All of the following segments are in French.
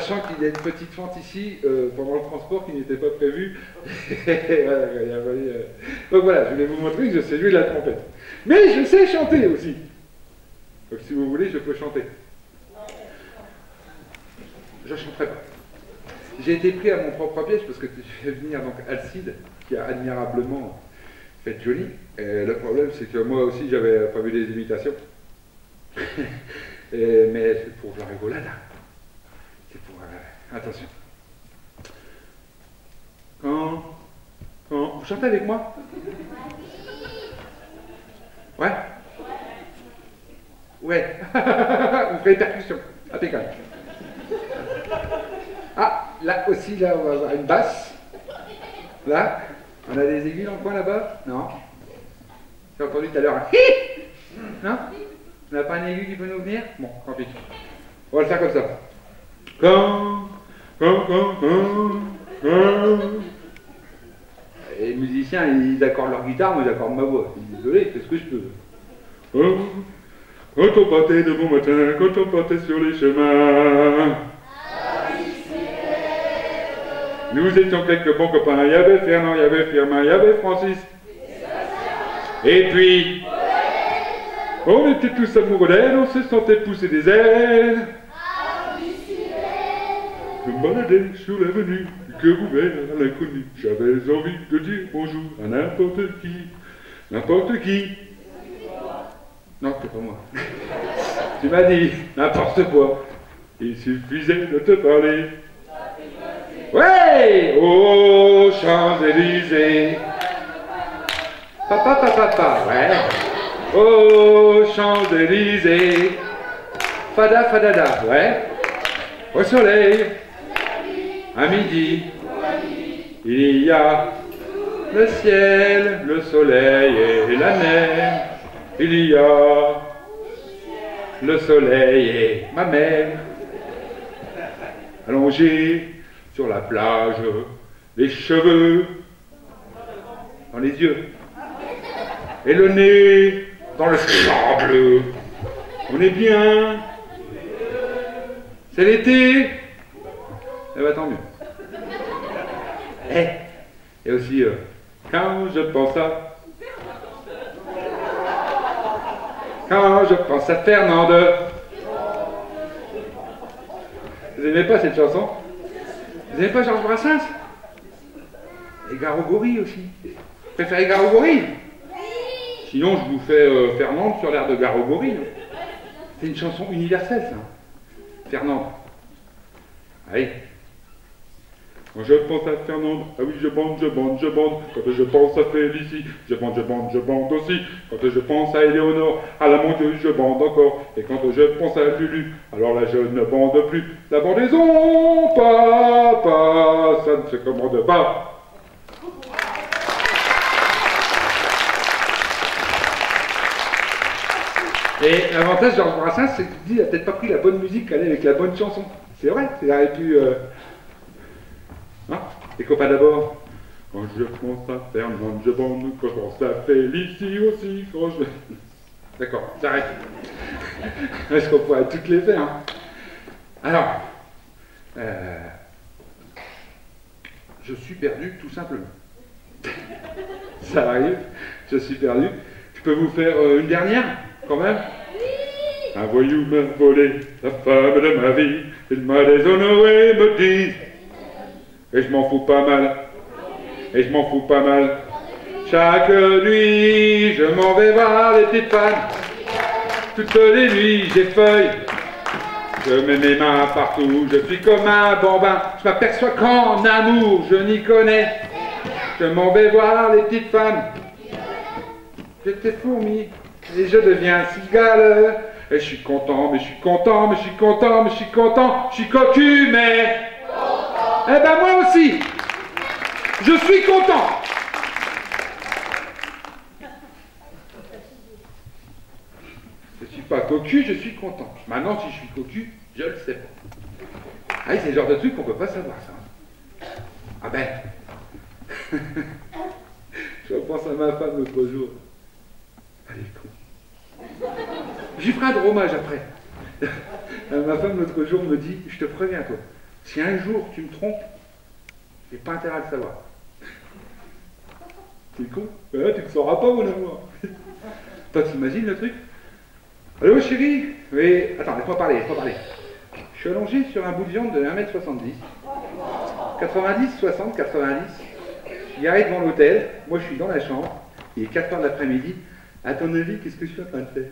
sachant qu'il y a une petite fente ici pendant le transport qui n'était pas prévue. Voilà, donc voilà, je voulais vous montrer que je sais jouer de la trompette. Mais je sais chanter aussi. Donc si vous voulez, je peux chanter. Je ne chanterai pas. J'ai été pris à mon propre piège parce que je fais venir donc Alcide, qui a admirablement fait joli. Et le problème, c'est que moi aussi, j'avais pas vu des imitations. Mais c'est pour la rigolade. C'est pour... attention. Quand... Vous chantez avec moi? Ouais? Ouais. Vous ferez percussion. Impeccable. Ah, là aussi, là, on va avoir une basse. Là, on a des aiguilles dans le coin là-bas? Non. J'ai entendu tout à l'heure un hi. Non? On n'a pas un aigu qui peut nous venir? Bon, tant pis. On va le faire comme ça. Quand. Et les musiciens, ils accordent leur guitare, moi j'accorde ma voix. Je suis désolé, c'est ce que je peux. Quand on partait de bon matin, quand on partait sur les chemins. Nous étions quelques bons copains. Il y avait Fernand, il y avait Firmin, il y avait Francis. Et puis, on était tous amoureux d'elle, on se sentait pousser des ailes. Je me baladais sur l'avenue, du cœur ouvert à l'inconnu. J'avais envie de dire bonjour à n'importe qui. N'importe qui. Non, c'est pas moi. Tu m'as dit n'importe quoi. Il suffisait de te parler. Ouais! Aux Champs-Élysées. Papa, ouais. Aux Champs-Élysées. Fada, fadada, ouais. Au soleil. À midi. Il y a le ciel, le soleil et la mer. Il y a le soleil et ma mère. Allongés sur la plage, les cheveux dans les yeux et le nez dans le sable. On est bien. C'est l'été. Eh ben tant mieux. Et aussi, quand je pense à Fernande. Vous n'aimez pas cette chanson? Vous n'aimez pas Georges Brassens? Et Garogori aussi. Vous préférez Garogori? Sinon, je vous fais Fernande sur l'air de Garogori. C'est une chanson universelle, ça. Fernande. Allez. Quand je pense à Fernande, ah oui, je bande. Quand je pense à Félicie, je bande aussi. Quand je pense à Éléonore, à la mon Dieu, je bande encore. Et quand je pense à Lulu, alors là, je ne bande plus. La bandaison, papa, ça ne se commande pas. Et l'avantage de Georges Brassens, c'est qu'il n'a peut-être pas pris la bonne musique qu'elle allait avec la bonne chanson. C'est vrai, il aurait pu... Hein? Les copains d'abord. Quand je pense à Fernande, je bande. Quand je pense à Félicie aussi, quand je... D'accord, j'arrête. Est-ce qu'on pourrait toutes les faire, hein? Alors, je suis perdu tout simplement. Ça arrive, je suis perdu. Je peux vous faire une dernière, quand même? Un voyou m'a volé la femme de ma vie. Il m'a déshonoré, me dit. Et je m'en fous pas mal. Chaque nuit, je m'en vais voir les petites femmes. Toutes les nuits, j'effeuille. Je mets mes mains partout, je suis comme un bambin. Je m'aperçois qu'en amour, je n'y connais. Je m'en vais voir les petites femmes. J'étais fourmi, et je deviens cigale. Et je suis content, je suis cocu, mais... Eh ben moi aussi, je suis content. Je suis pas cocu, je suis content. Maintenant, si je suis cocu, je le sais pas. Ah oui, c'est le genre de truc qu'on peut pas savoir, ça. Ah ben. Je repense à ma femme l'autre jour. Elle est con. J'y ferai un drômage après. Ma femme l'autre jour me dit, je te préviens toi. Si un jour tu me trompes, j'ai pas intérêt à le savoir. C'est con. Ouais, tu ne le sauras pas, mon amour. Toi, t'imagines le truc? Allô, chérie? Oui. Attends, laisse-moi parler, laisse-moi parler. Je suis allongé sur un bout de viande de 1m70. 90, 60, 90. Je suis garé devant l'hôtel. Moi, je suis dans la chambre. Il est 4h de l'après-midi. À ton avis, qu'est-ce que je suis en train de faire?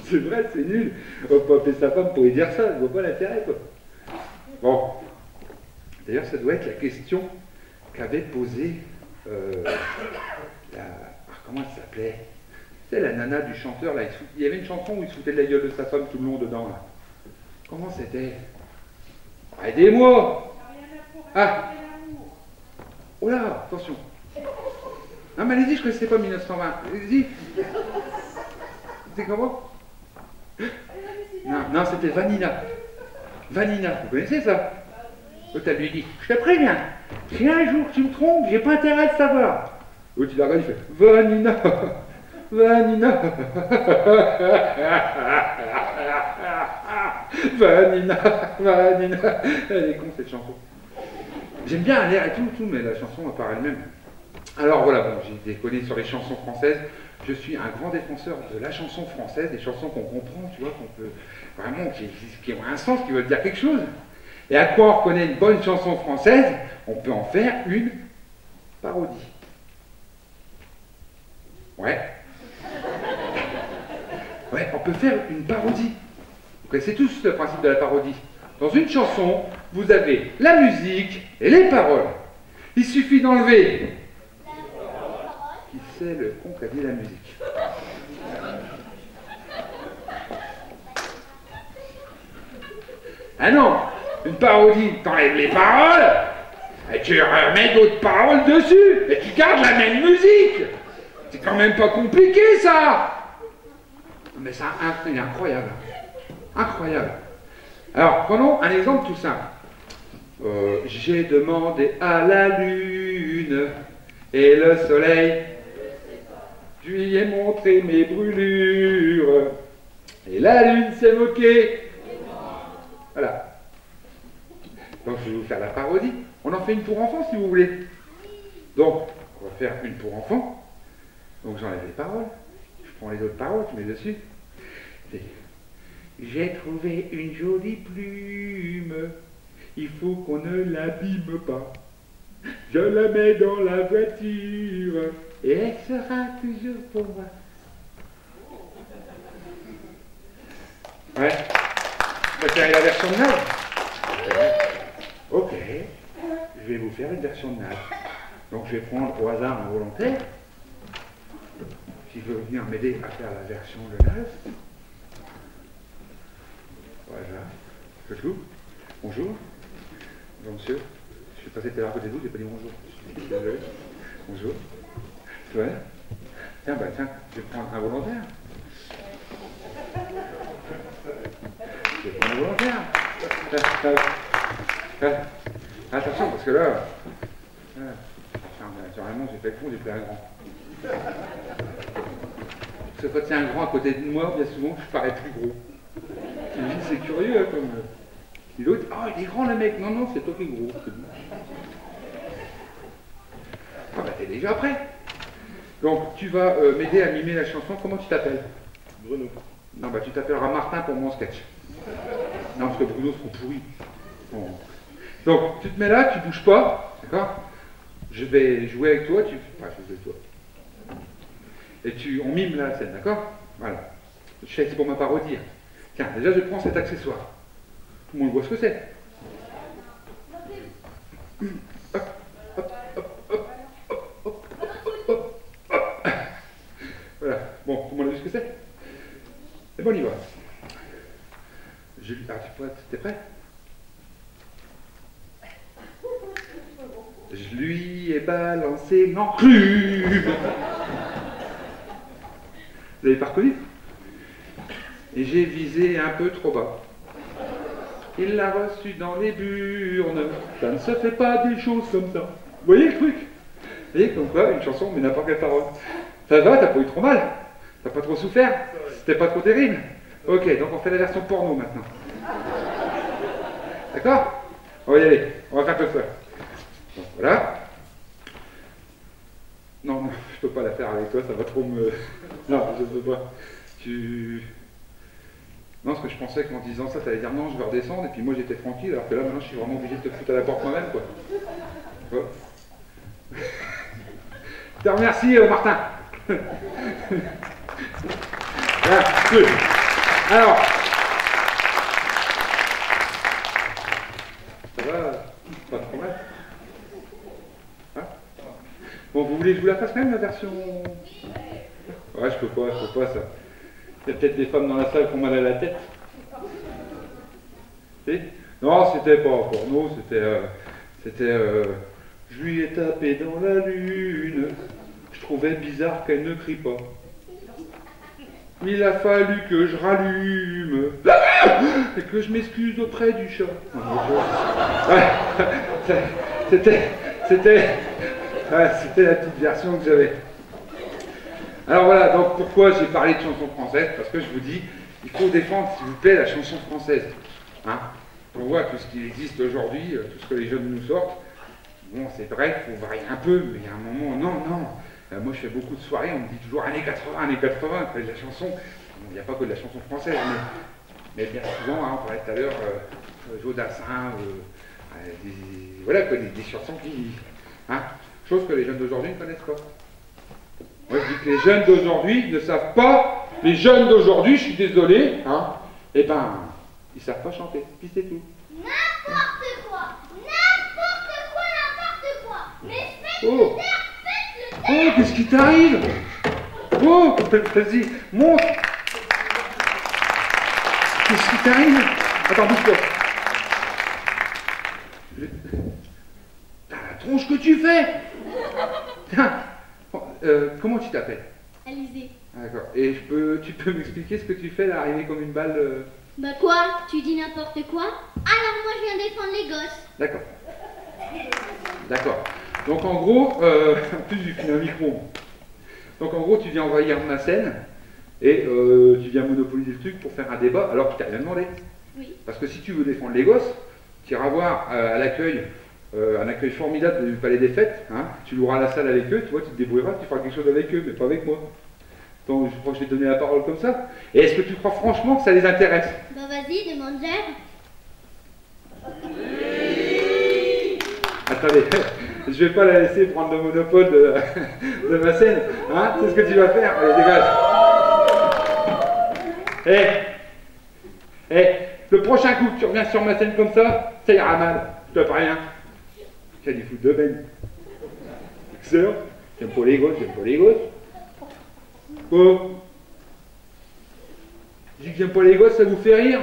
C'est vrai, c'est nul. On va pas appeler sa femme pour lui dire ça. Je vois pas l'intérêt, quoi. Bon. D'ailleurs, ça doit être la question qu'avait posée comment elle s'appelait? C'est la nana du chanteur, là. Il y avait une chanson où il se foutait de la gueule de sa femme tout le long dedans, là. Comment c'était? Aidez-moi! Ah! Oh là, attention! Non, mais allez-y, je ne connaissais pas 1920. Allez-y! C'était comment? Non, c'était Vanina. Vanina, vous connaissez ça? L'autre, elle lui dit, je te préviens, si un jour tu me trompes, j'ai pas intérêt à le savoir. L'autre, il regarde, il fait, Vanina, Vanina, Vanina, Vanina. Elle est con, cette chanson. J'aime bien l'air et tout, mais la chanson à part elle-même. Alors voilà, bon, j'ai déconné sur les chansons françaises. Je suis un grand défenseur de la chanson française, des chansons qu'on comprend, tu vois, qu'on peut vraiment, qui ont un sens, qui veulent dire quelque chose. Et à quoi on reconnaît une bonne chanson française? On peut en faire une parodie. Ouais. Ouais, on peut faire une parodie. Vous connaissez tous le principe de la parodie. Dans une chanson, vous avez la musique et les paroles. Il suffit d'enlever. Qui c'est le con qui a dit la musique? Ah non! Une parodie, t'enlèves les paroles, et tu remets d'autres paroles dessus, et tu gardes la même musique. C'est quand même pas compliqué, ça. Mais ça, c'est incroyable. Incroyable. Alors, prenons un exemple tout simple. J'ai demandé à la lune et le soleil. Je lui ai montré mes brûlures et la lune s'est moquée. Voilà. Donc je vais vous faire la parodie. On en fait une pour enfants si vous voulez. Donc, on va faire une pour enfants. Donc j'enlève les paroles. Je prends les autres paroles, je mets dessus. J'ai trouvé une jolie plume. Il faut qu'on ne l'abîme pas. Je la mets dans la voiture. Et elle sera toujours pour moi. Ouais. Vous préférez la version de Nage? Ok. Je vais vous faire une version de Nage. Donc je vais prendre au hasard un volontaire qui veut venir m'aider à faire la version de Nage. Voilà. Je joue. Bonjour. Bonjour monsieur. Je suis passé tout à l'heure à côté de vous, j'ai pas dit bonjour. Je suis désolé. Bonjour. Ouais. Tiens, bah tiens, je vais prendre un volontaire. Je vais prendre un volontaire. Attention, parce que là, naturellement, j'ai fait le con, j'ai pris un grand. Parce que quand il y a un grand à côté de moi, bien souvent, je parais plus gros. C'est curieux, hein, comme... Et l'autre, oh, il est grand le mec. Non, non, c'est toi qui es gros. Ah bah t'es déjà prêt. Donc tu vas m'aider à mimer la chanson. Comment tu t'appelles? Bruno. Non, bah tu t'appelleras Martin pour mon sketch. Non, parce que Bruno sera pourri. Bon. Donc tu te mets là, tu bouges pas, d'accord? Je vais jouer avec toi, enfin je vais jouer avec toi. Et on mime la scène, d'accord? Voilà. Je fais c'est pour ma parodie. Tiens, déjà je prends cet accessoire. Tout le monde voit ce que c'est. Voilà. Bon, tout le monde a vu ce que c'est? Et bon, on y va. T'es prêt? Je lui ai balancé l'enclume. Vous avez pas reconnu? Et j'ai visé un peu trop bas. Il l'a reçu dans les burnes. Ça ne se fait pas des choses comme ça. Vous voyez le truc? Vous voyez comme quoi, une chanson, mais n'importe quelle parole. Ça va, t'as pas eu trop mal? T'as pas trop souffert? C'était pas trop terrible? Ok, donc on fait la version porno maintenant. D'accord? On va y aller. On va faire comme ça. Donc, voilà. Non, non, je peux pas la faire avec toi, ça va trop me... Non, je peux pas. Non, parce que je pensais qu'en disant ça, tu allais dire non, je vais redescendre, et puis moi j'étais tranquille, alors que là, maintenant, je suis vraiment obligé de te foutre à la porte moi-même, quoi. Ouais. Je te remercie, Martin. Voilà. Alors, ça va, pas trop mal. Hein? Bon, vous voulez que je vous la fasse même, la version... Ouais, je peux pas, ça. Il y a peut-être des femmes dans la salle qui ont mal à la tête. Si? Non, c'était pas porno, c'était... Je lui ai tapé dans la lune, je trouvais bizarre qu'elle ne crie pas. Il a fallu que je rallume et que je m'excuse auprès du chat. Ouais, c'était la petite version que j'avais. Alors voilà, donc pourquoi j'ai parlé de chanson française? Parce que je vous dis, il faut défendre, s'il vous plaît, la chanson française. Hein? On voit tout ce qui existe aujourd'hui, tout ce que les jeunes nous sortent. Bon, c'est vrai qu'il faut varier un peu, mais il y a un moment, non. Moi, je fais beaucoup de soirées, on me dit toujours années 80, après la chanson. Il n'y a pas que de la chanson française, mais bien souvent, hein, on parlait tout à l'heure, Jodassin, voilà, des chansons qui... Hein, chose que les jeunes d'aujourd'hui ne connaissent pas. Moi, je dis que les jeunes d'aujourd'hui ne savent pas, les jeunes d'aujourd'hui, je suis désolé, hein, eh ben, ils ne savent pas chanter, puis c'est tout. N'importe quoi. Mais faites Oh. le terre, faites le terre. Oh, qu'est-ce qui t'arrive? Oh, vas-y, monte. Qu'est-ce qui t'arrive? Attends, bouge-toi. T'as la tronche que tu fais. Tiens, comment tu t'appelles? Alizé. D'accord. Et tu peux m'expliquer ce que tu fais là, arrivé comme une balle Bah quoi? Tu dis n'importe quoi? Alors moi je viens défendre les gosses. D'accord. D'accord. Donc en gros, en plus j'ai fini un micro. Donc en gros, tu viens envahir ma scène et tu viens monopoliser le truc pour faire un débat alors qu'il t'a rien demandé. Oui. Parce que si tu veux défendre les gosses, tu iras voir à l'accueil, un accueil formidable du Palais des Fêtes, hein, tu loueras la salle avec eux, tu vois, tu te débrouilleras, tu feras quelque chose avec eux, mais pas avec moi. Donc je crois que je vais te donner la parole comme ça. Et est-ce que tu crois franchement que ça les intéresse? Bah vas-y, demande Gère. Attendez, je vais pas la laisser prendre le monopole de ma scène, hein? C'est ce que tu vas faire, allez, dégage. Le prochain coup que tu reviens sur ma scène comme ça ira mal, je te préviens. J'ai des foutre de benne. Sœur, j'aime pas les gosses, Oh. Je dis que j'aime pas les gosses, ça vous fait rire?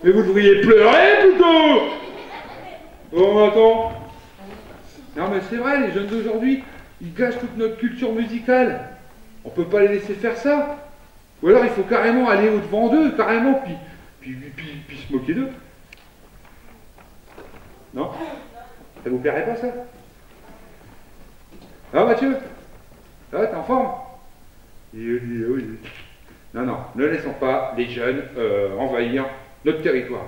Mais vous devriez pleurer plutôt. Bon, attends. Non mais c'est vrai, les jeunes d'aujourd'hui, ils gâchent toute notre culture musicale. On peut pas les laisser faire ça. Ou alors il faut carrément aller au-devant d'eux, carrément, puis se moquer d'eux. Non? Ça vous plairait pas ça? Ah Mathieu? Ah, t'es en forme? Oui. Non, ne laissons pas les jeunes envahir notre territoire.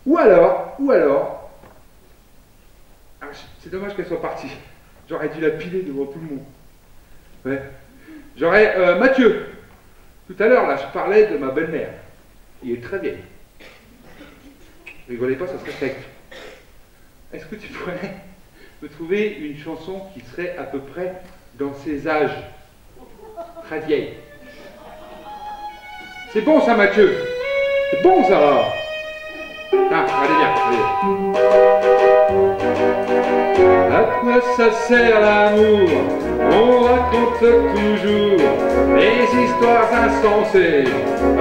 Ou alors, ah, c'est dommage qu'elle soit partie. J'aurais dû la piler devant tout le monde. Ouais. J'aurais, Mathieu, tout à l'heure là, je parlais de ma belle-mère. Il est très vieille. Rigolez pas, ça serait sec. Est-ce que tu pourrais me trouver une chanson qui serait à peu près dans ses âges? Très vieille. C'est bon ça, Mathieu. C'est bon ça. Ah, allez bien, À quoi ça sert l'amour? On raconte toujours des histoires insensées.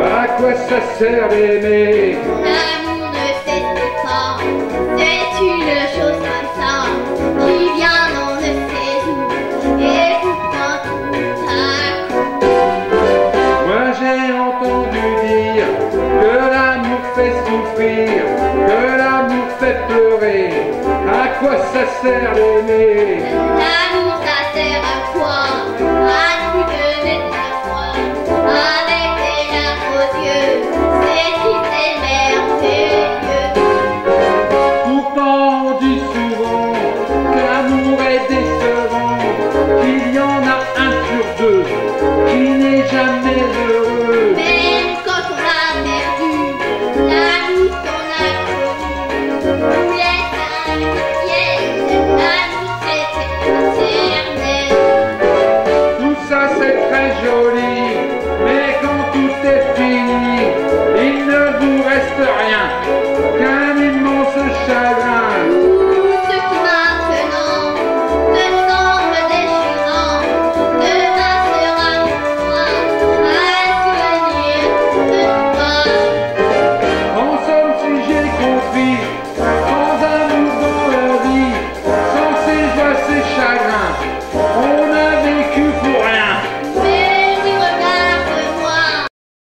À quoi ça sert d'aimer? L'amour ne s'explique pas, c'est une chose comme ça, qui vient on ne sait où, et vous prend tout à coup. Moi j'ai entendu dire que l'amour fait souffrir, que l'amour fait pleurer. À quoi ça sert d'aimer? L'amour ça sert à quoi? À nous donner de la foi, avec des larmes aux yeux, c'est si c'est merveilleux. Pourtant reste rien.